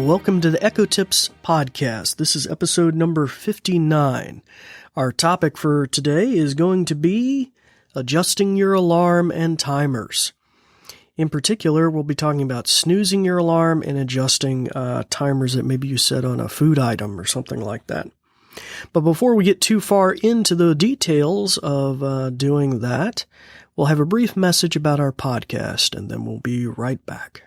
Well, welcome to the Echo Tips podcast. This is episode number 59. Our topic for today is going to be adjusting your alarm and timers. In particular, we'll be talking about snoozing your alarm and adjusting timers that maybe you set on a food item or something like that. But before we get too far into the details of doing that, we'll have a brief message about our podcast, and then we'll be right back.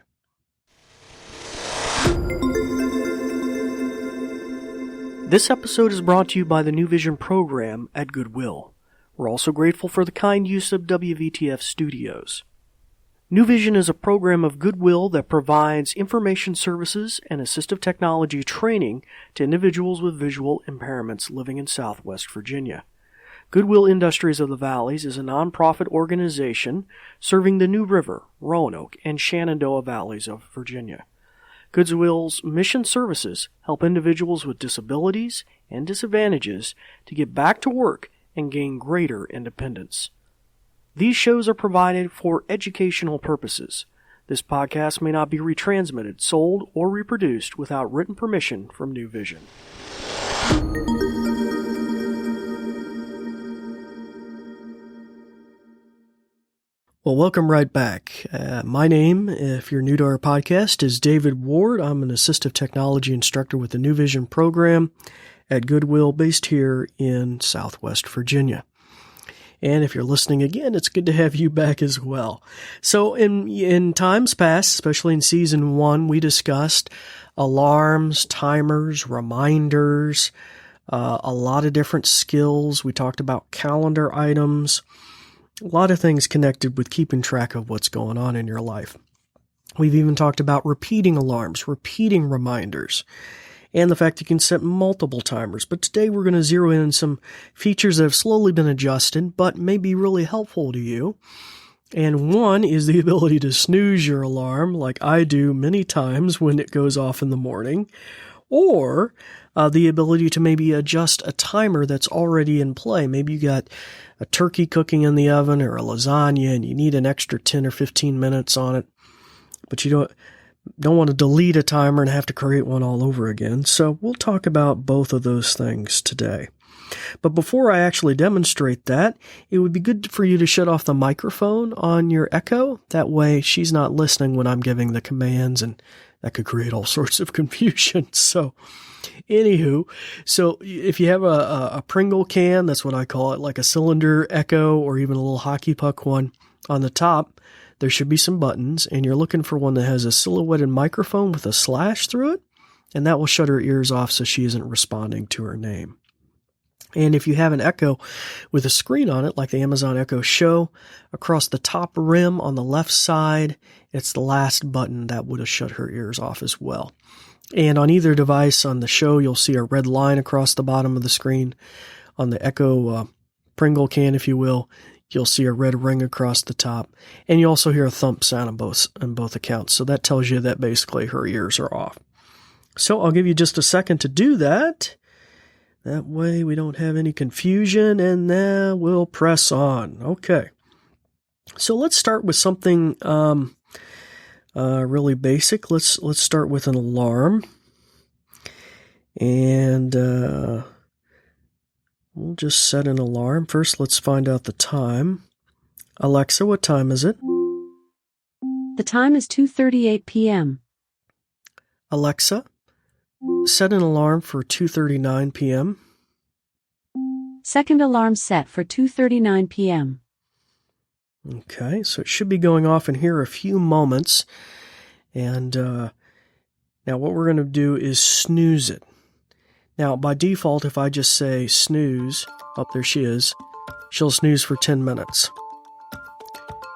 This episode is brought to you by the New Vision program at Goodwill. We're also grateful for the kind use of WVTF Studios. New Vision is a program of Goodwill that provides information services and assistive technology training to individuals with visual impairments living in Southwest Virginia. Goodwill Industries of the Valleys is a nonprofit organization serving the New River, Roanoke, and Shenandoah Valleys of Virginia. Goodwill's mission services help individuals with disabilities and disadvantages to get back to work and gain greater independence. These shows are provided for educational purposes. This podcast may not be retransmitted, sold, or reproduced without written permission from New Vision. Well, welcome right back. My name, if you're new to our podcast, is David Ward. I'm an assistive technology instructor with the New Vision program at Goodwill, based here in Southwest Virginia. And if you're listening again, it's good to have you back as well. So in times past, especially in season 1, we discussed alarms, timers, reminders, a lot of different skills. We talked about calendar items, a lot of things connected with keeping track of what's going on in your life. We've even talked about repeating alarms, repeating reminders, and the fact you can set multiple timers. But today we're going to zero in on some features that have slowly been adjusted, but may be really helpful to you. And one is the ability to snooze your alarm, like I do many times when it goes off in the morning, or the ability to maybe adjust a timer that's already in play. Maybe you got a turkey cooking in the oven or a lasagna and you need an extra 10 or 15 minutes on it, but you don't want to delete a timer and have to create one all over again. So we'll talk about both of those things today. But before I actually demonstrate that, it would be good for you to shut off the microphone on your Echo. That way she's not listening when I'm giving the commands, and that could create all sorts of confusion. So anywho, so if you have a Pringle can, that's what I call it, like a cylinder Echo or even a little hockey puck one, on the top, there should be some buttons, and you're looking for one that has a silhouetted microphone with a slash through it, and that will shut her ears off so she isn't responding to her name. And if you have an Echo with a screen on it, like the Amazon Echo Show, across the top rim on the left side, it's the last button that would have shut her ears off as well. And on either device on the Show, you'll see a red line across the bottom of the screen. On the Echo Pringle can, if you will, you'll see a red ring across the top. And you also hear a thump sound on both accounts. So that tells you that basically her ears are off. So I'll give you just a second to do that. That way we don't have any confusion, and then we'll press on. Okay. So let's start with something really basic. Let's start with an alarm. And we'll just set an alarm. First, let's find out the time. Alexa, what time is it? The time is 2:38 p.m. Alexa, set an alarm for 2:39 p.m. Second alarm set for 2:39 p.m. Okay, so it should be going off in here a few moments. And now what we're going to do is snooze it. Now, by default, if I just say snooze, there she is, she'll snooze for 10 minutes.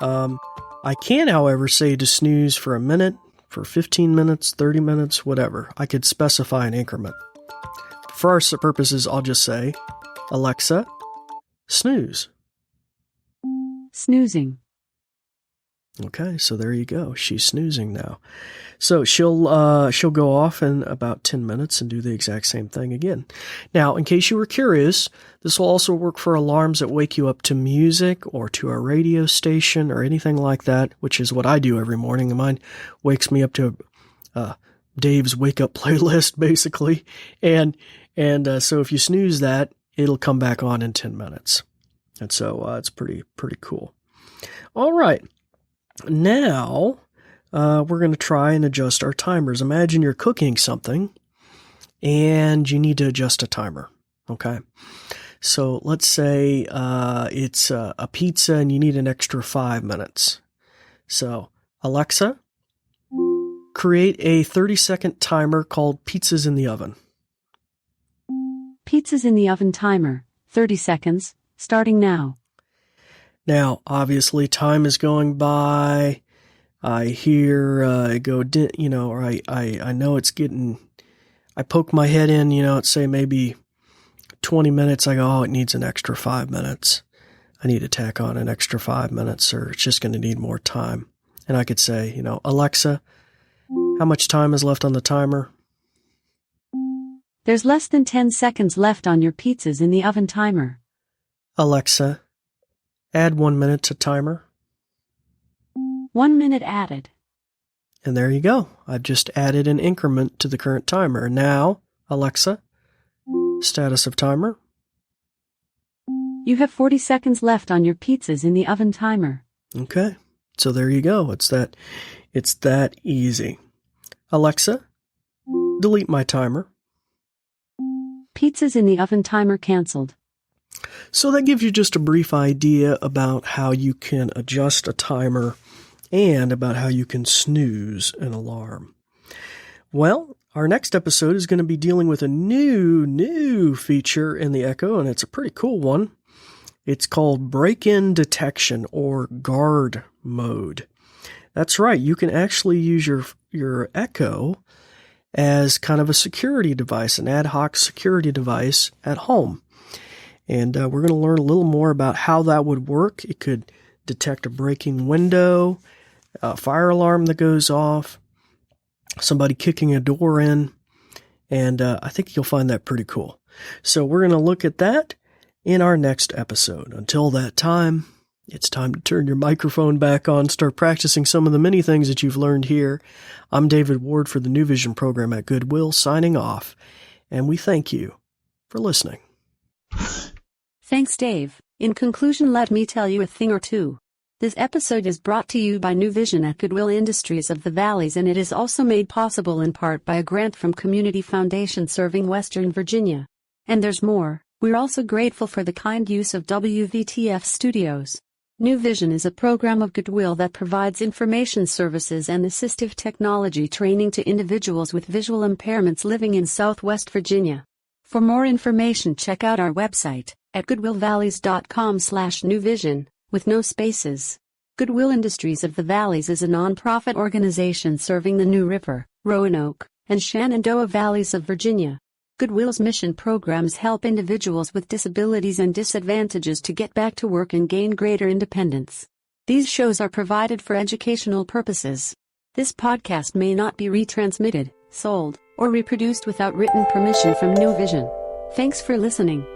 I can, however, say to snooze for a minute, for 15 minutes, 30 minutes, whatever. I could specify an increment. For our purposes, I'll just say, Alexa, snooze. Snoozing. Okay, so there you go. She's snoozing now. So she'll go off in about 10 minutes and do the exact same thing again. Now, in case you were curious, this will also work for alarms that wake you up to music or to a radio station or anything like that, which is what I do every morning. And mine wakes me up to Dave's wake up playlist, basically. And so if you snooze that, it'll come back on in 10 minutes. And so it's pretty cool. All right. Now we're going to try and adjust our timers. Imagine you're cooking something and you need to adjust a timer. Okay. So let's say it's a pizza and you need an extra 5 minutes. So Alexa, create a 30-second timer called Pizzas in the Oven. Pizzas in the oven timer, 30 seconds, starting now. Now, obviously, time is going by. I hear it go, or I know it's getting, I poke my head in, it's say maybe 20 minutes. I go, oh, it needs an extra 5 minutes. I need to tack on an extra 5 minutes, or it's just going to need more time. And I could say, Alexa, how much time is left on the timer? There's less than 10 seconds left on your pizzas in the oven timer. Alexa, add 1 minute to timer. 1 minute added. And there you go. I've just added an increment to the current timer. Now, Alexa, status of timer. You have 40 seconds left on your pizzas in the oven timer. Okay. So there you go. It's that easy. Alexa, delete my timer. Pizzas in the oven timer canceled. So that gives you just a brief idea about how you can adjust a timer and about how you can snooze an alarm. Well, our next episode is going to be dealing with a new feature in the Echo, and it's a pretty cool one. It's called break-in detection, or guard mode. That's right. You can actually use your Echo as kind of a security device, an ad hoc security device at home. And we're going to learn a little more about how that would work. It could detect a breaking window, a fire alarm that goes off, somebody kicking a door in, and I think you'll find that pretty cool. So we're going to look at that in our next episode. Until that time, it's time to turn your microphone back on, start practicing some of the many things that you've learned here. I'm David Ward for the New Vision program at Goodwill, signing off, and we thank you for listening. Thanks, Dave. In conclusion, let me tell you a thing or two. This episode is brought to you by New Vision at Goodwill Industries of the Valleys, and it is also made possible in part by a grant from Community Foundation serving Western Virginia. And there's more. We're also grateful for the kind use of WVTF Studios. New Vision is a program of Goodwill that provides information services and assistive technology training to individuals with visual impairments living in Southwest Virginia. For more information, check out our website at goodwillvalleys.com/newvision, with no spaces. Goodwill Industries of the Valleys is a nonprofit organization serving the New River, Roanoke, and Shenandoah Valleys of Virginia. Goodwill's mission programs help individuals with disabilities and disadvantages to get back to work and gain greater independence. These shows are provided for educational purposes. This podcast may not be retransmitted, sold, or reproduced without written permission from New Vision. Thanks for listening.